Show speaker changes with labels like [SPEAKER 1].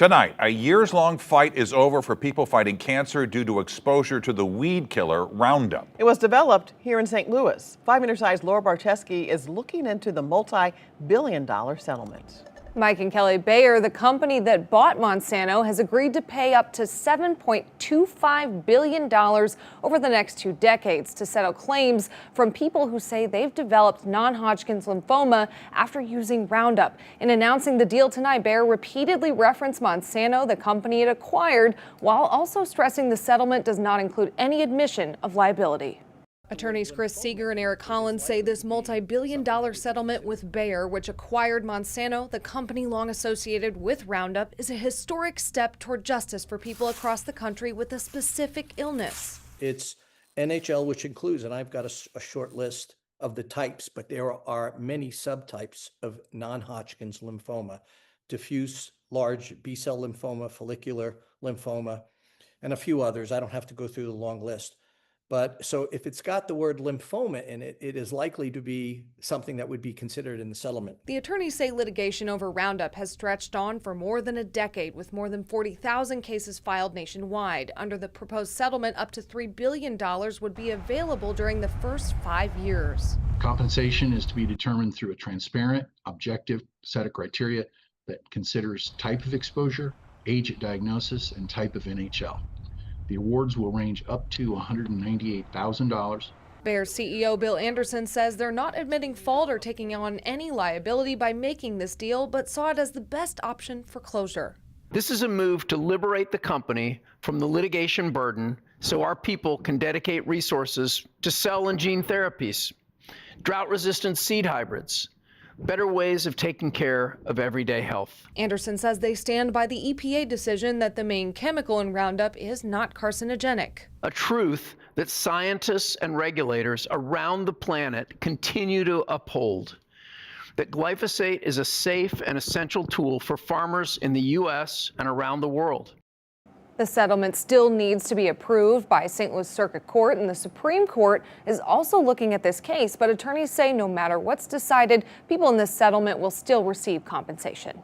[SPEAKER 1] Tonight, a years-long fight is over for people fighting cancer due to exposure to the weed killer Roundup.
[SPEAKER 2] It was developed here in St. Louis. 5 Minute Side's Laura Barcheski is looking into the multi-billion-dollar settlement.
[SPEAKER 3] Mike and Kelly, Bayer, the company that bought Monsanto, has agreed to pay up to $7.25 billion over the next 2 decades to settle claims from people who say they've developed non-Hodgkin's lymphoma after using Roundup. In announcing the deal tonight, Bayer repeatedly referenced Monsanto, the company it acquired, while also stressing the settlement does not include any admission of liability. Attorneys Chris Seeger and Eric Collins say this multi-billion-dollar settlement with Bayer, which acquired Monsanto, the company long associated with Roundup, is a historic step toward justice for people across the country with a specific illness.
[SPEAKER 4] It's NHL, which includes, and I've got a short list of the types, but there are many subtypes of non-Hodgkin's lymphoma: diffuse large B-cell lymphoma, follicular lymphoma, and a few others. I don't have to go through the long list. But so if it's got the word lymphoma in it, it is likely to be something that would be considered in the settlement.
[SPEAKER 3] The attorneys say litigation over Roundup has stretched on for more than a decade, with more than 40,000 cases filed nationwide. Under the proposed settlement, up to $3 billion would be available during the first 5 years.
[SPEAKER 5] Compensation is to be determined through a transparent, objective set of criteria that considers type of exposure, age at diagnosis, and type of NHL. The awards will range up to $198,000.
[SPEAKER 3] Bayer's CEO Bill Anderson says they're not admitting fault or taking on any liability by making this deal, but saw it as the best option for closure.
[SPEAKER 6] This is a move to liberate the company from the litigation burden so our people can dedicate resources to cell and gene therapies, drought-resistant seed hybrids, better ways of taking care of everyday health.
[SPEAKER 3] Anderson says they stand by the EPA decision that the main chemical in Roundup is not carcinogenic.
[SPEAKER 6] A truth that scientists and regulators around the planet continue to uphold. That glyphosate is a safe and essential tool for farmers in the U.S. and around the world.
[SPEAKER 3] The settlement still needs to be approved by St. Louis Circuit Court, and the Supreme Court is also looking at this case. But attorneys say no matter what's decided, people in this settlement will still receive compensation.